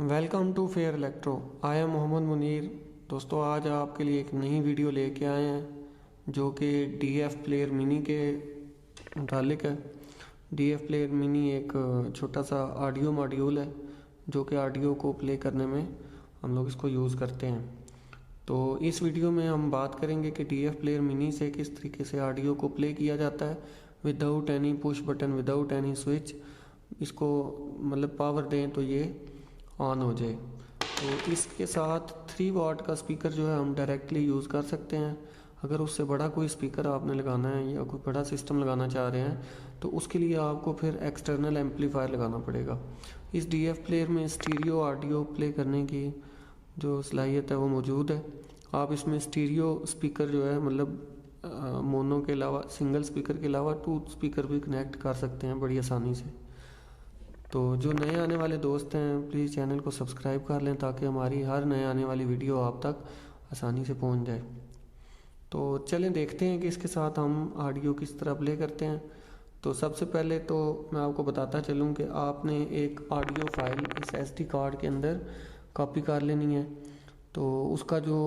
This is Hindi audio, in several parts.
Welcome to fair electro. I am Mohammad Munir. दोस्तों, आज आपके लिए एक नई वीडियो लेके आए हैं जो कि DF प्लेयर मिनी के मुतालिक है। DF प्लेयर मिनी एक छोटा सा ऑडियो मॉड्यूल है जो कि ऑडियो को प्ले करने में हम लोग इसको यूज़ करते हैं। तो इस वीडियो में हम बात करेंगे कि DF प्लेयर मिनी से किस तरीके से ऑडियो को प्ले किया जाता है without any push button, without any switch. इसको मतलब पावर दें तो ये ऑन हो जाए। तो इसके साथ 3 वाट का स्पीकर जो है हम डायरेक्टली यूज़ कर सकते हैं। अगर उससे बड़ा कोई स्पीकर आपने लगाना है या कोई बड़ा सिस्टम लगाना चाह रहे हैं तो उसके लिए आपको फिर एक्सटर्नल एम्पलीफायर लगाना पड़ेगा। इस DF प्लेयर में स्टीरियो ऑडियो प्ले करने की जो सलाहियत है वो मौजूद है। आप इसमें स्टीरियो स्पीकर जो है मतलब मोनो के अलावा, सिंगल स्पीकर के अलावा 2 स्पीकर भी कनेक्ट कर सकते हैं बड़ी आसानी से। तो जो नए आने वाले दोस्त हैं प्लीज़ चैनल को सब्सक्राइब कर लें ताकि हमारी हर नए आने वाली वीडियो आप तक आसानी से पहुंच जाए। तो चलें देखते हैं कि इसके साथ हम ऑडियो किस तरह प्ले करते हैं। तो सबसे पहले तो मैं आपको बताता चलूं कि आपने एक ऑडियो फाइल इस SD कार्ड के अंदर कॉपी कर लेनी है। तो उसका जो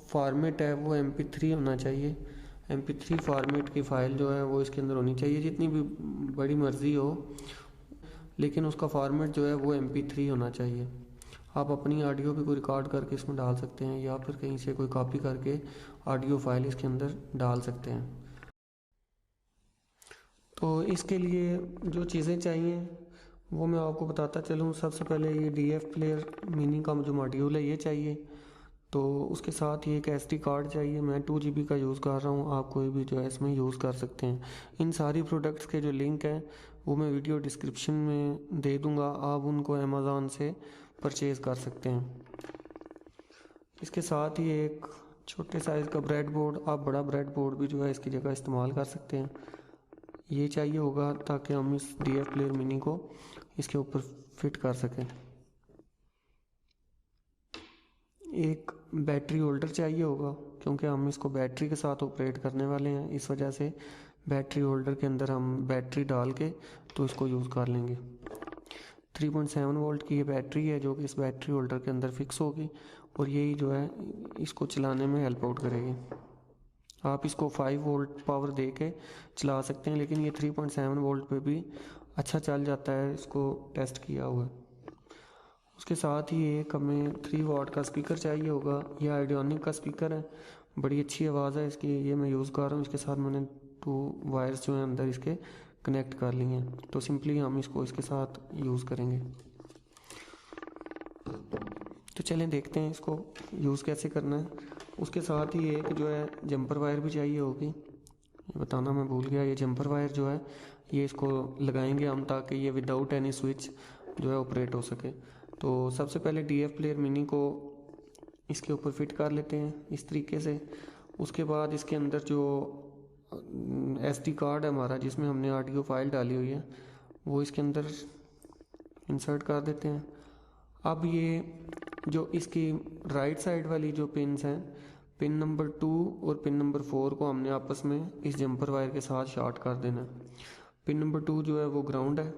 फॉर्मेट है वो MP3 होना चाहिए। MP3 फॉर्मेट की फ़ाइल जो है वो इसके अंदर होनी चाहिए, जितनी भी बड़ी मर्ज़ी हो, लेकिन उसका फॉर्मेट जो है वो MP3 होना चाहिए। आप अपनी ऑडियो भी कोई रिकॉर्ड करके इसमें डाल सकते हैं या फिर कहीं से कोई कॉपी करके ऑडियो फाइल इसके अंदर डाल सकते हैं। तो इसके लिए जो चीज़ें चाहिए वो मैं आपको बताता चलूँ। सबसे पहले ये DF प्लेयर मिनी का जो मॉड्यूल है ये चाहिए। तो उसके साथ ही एक SD कार्ड चाहिए। मैं 2 GB का यूज़ कर रहा हूँ, आप कोई भी जो है इसमें यूज़ कर सकते हैं। इन सारी प्रोडक्ट्स के जो लिंक हैं वो मैं वीडियो डिस्क्रिप्शन में दे दूँगा, आप उनको अमेज़ॉन से परचेज़ कर सकते हैं। इसके साथ ही एक छोटे साइज़ का ब्रेड बोर्ड, आप बड़ा ब्रेड बोर्ड भी जो है इसकी जगह इस्तेमाल कर सकते हैं, ये चाहिए होगा ताकि हम इस DF प्लेयर मिनी को इसके ऊपर फिट कर सकें। एक बैटरी होल्डर चाहिए होगा क्योंकि हम इसको बैटरी के साथ ऑपरेट करने वाले हैं, इस वजह से बैटरी होल्डर के अंदर हम बैटरी डाल के तो इसको यूज़ कर लेंगे। 3.7 वोल्ट की ये बैटरी है जो कि इस बैटरी होल्डर के अंदर फिक्स होगी और यही जो है इसको चलाने में हेल्प आउट करेगी। आप इसको 5 वोल्ट पावर दे के चला सकते हैं, लेकिन ये 3.7 वोल्ट पे भी अच्छा चल जाता है, इसको टेस्ट किया हुआ है। उसके साथ ही एक हमें 3 वाट का स्पीकर चाहिए होगा। ये आइडियोनिक का स्पीकर है, बड़ी अच्छी आवाज़ है इसकी, ये मैं यूज़ कर रहा हूँ। इसके साथ मैंने 2 वायर्स जो हैं अंदर इसके कनेक्ट कर लिए हैं। तो सिंपली हम इसको इसके साथ यूज़ करेंगे। तो चलें देखते हैं इसको यूज़ कैसे करना है। उसके साथ ही एक जो है जंपर वायर भी चाहिए होगी, ये बताना मैं भूल गया। ये जंपर वायर जो है ये इसको लगाएंगे हम ताकि ये विदाउट एनी स्विच जो है ऑपरेट हो सके। तो सबसे पहले DF प्लेयर मिनी को इसके ऊपर फिट कर लेते हैं इस तरीके से। उसके बाद इसके अंदर जो SD कार्ड है हमारा जिसमें हमने ऑडियो फाइल डाली हुई है वो इसके अंदर इंसर्ट कर देते हैं। अब ये जो इसकी राइट साइड वाली जो पिन्स हैं, पिन नंबर 2 और पिन नंबर 4 को हमने आपस में इस जंपर वायर के साथ शॉर्ट कर देना है। पिन नंबर 2 जो है वो ग्राउंड है,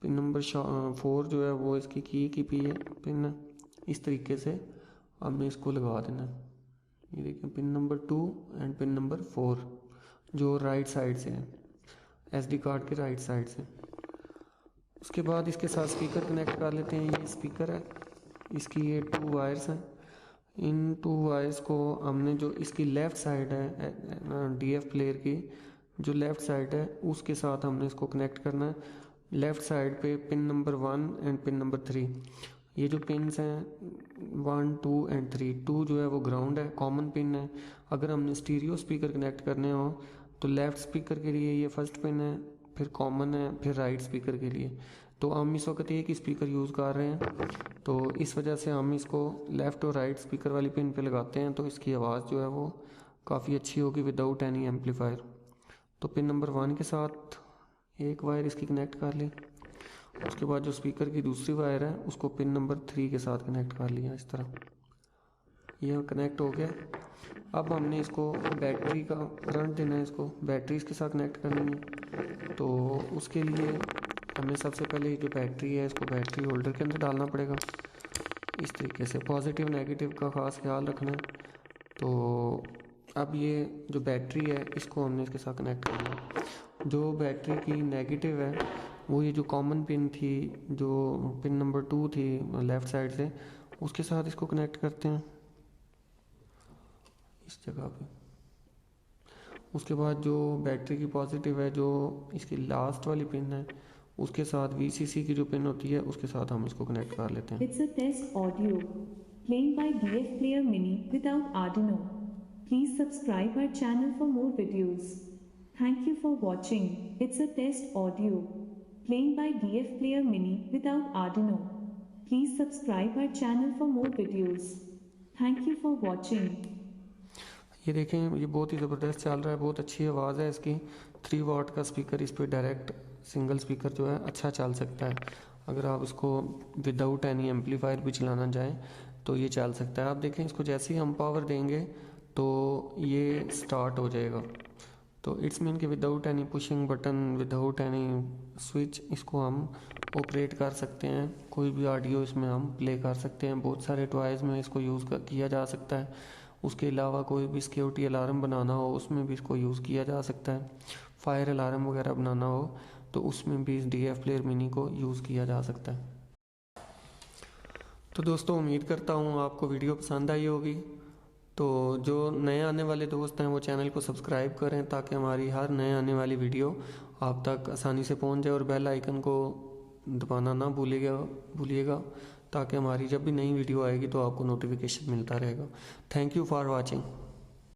पिन नंबर 4 जो है वो इसकी की पिन है। इस तरीके से हमने इसको लगा देना है। ये देखिए pin number 2 and pin number 4 जो राइट साइड से है, SD कार्ड के राइट साइड से। उसके बाद इसके साथ स्पीकर कनेक्ट कर लेते हैं। ये स्पीकर है, इसकी ये 2 वायर्स हैं। इन 2 वायर्स को हमने जो इसकी लेफ़्ट साइड है DF प्लेयर की जो लेफ़्ट साइड है उसके साथ हमने इसको कनेक्ट करना है। लेफ़्ट साइड पे pin number 1 and pin number 3, ये जो पिन्स हैं 1, 2 एंड 3, 2 जो है वो ग्राउंड है, कॉमन पिन है। अगर हमने स्टीरियो स्पीकर कनेक्ट करने हो तो लेफ़्ट स्पीकर के लिए ये फर्स्ट पिन है, फिर कॉमन है, फिर राइट स्पीकर के लिए। तो हम इस वक्त एक ही स्पीकर यूज़ कर रहे हैं, तो इस वजह से हम इसको लेफ़्ट और राइट स्पीकर वाली पिन पे लगाते हैं तो इसकी आवाज़ जो है वो काफ़ी अच्छी होगी विदाउट एनी एम्पलीफायर। तो पिन नंबर 1 के साथ एक वायर इसकी कनेक्ट कर ली। उसके बाद जो स्पीकर की दूसरी वायर है उसको पिन नंबर 3 के साथ कनेक्ट कर लिया इस तरह। यह कनेक्ट हो गया। अब हमने इसको बैटरी का करंट देना है, इसको बैटरी इसके साथ कनेक्ट करनी है। तो उसके लिए हमें सबसे पहले जो बैटरी है इसको बैटरी होल्डर के अंदर डालना पड़ेगा। इस तरीके से पॉजिटिव नेगेटिव का ख़ास ख्याल रखना है। तो अब ये जो बैटरी है इसको हमने इसके साथ कनेक्ट करना है। जो बैटरी की नेगेटिव है वो ये जो कॉमन पिन थी, जो पिन नंबर 2 थी लेफ़्ट साइड से, उसके साथ इसको कनेक्ट करते हैं इस जगह पे। उसके बाद जो बैटरी की पॉजिटिव है, जो इसकी लास्ट वाली पिन है, उसके साथ VCC की जो पिन होती है उसके साथ हम इसको कनेक्ट कर लेते हैं। It's a test audio playing by DF Player Mini without Arduino. Please subscribe our channel for more videos. Thank you for watching. It's a test audio playing by DF Player Mini without Arduino. Please subscribe our channel for more videos. Thank you for watching. ये देखें, ये बहुत ही ज़बरदस्त चल रहा है, बहुत अच्छी आवाज़ है इसकी। 3 वाट का स्पीकर इस पर डायरेक्ट सिंगल स्पीकर जो है अच्छा चल सकता है। अगर आप इसको विदाउट एनी एम्पलीफायर भी चलाना चाहें तो ये चल सकता है। आप देखें, इसको जैसे ही हम पावर देंगे तो ये स्टार्ट हो जाएगा। तो इट्स मीन कि without any pushing button, without any switch इसको हम ऑपरेट कर सकते हैं। कोई भी ऑडियो इसमें हम प्ले कर सकते हैं। बहुत सारे टॉयज़ में इसको यूज़ किया जा सकता है। उसके अलावा कोई भी सिक्योरिटी अलार्म बनाना हो उसमें भी इसको यूज़ किया जा सकता है। फायर अलार्म वगैरह बनाना हो तो उसमें भी इस DF प्लेयर मिनी को यूज़ किया जा सकता है। तो दोस्तों, उम्मीद करता हूँ आपको वीडियो पसंद आई होगी। तो जो नए आने वाले दोस्त हैं वो चैनल को सब्सक्राइब करें ताकि हमारी हर नए आने वाली वीडियो आप तक आसानी से पहुंच जाए, और बेल आइकन को दबाना ना भूलिएगा ताकि हमारी जब भी नई वीडियो आएगी तो आपको नोटिफिकेशन मिलता रहेगा। Thank you for watching.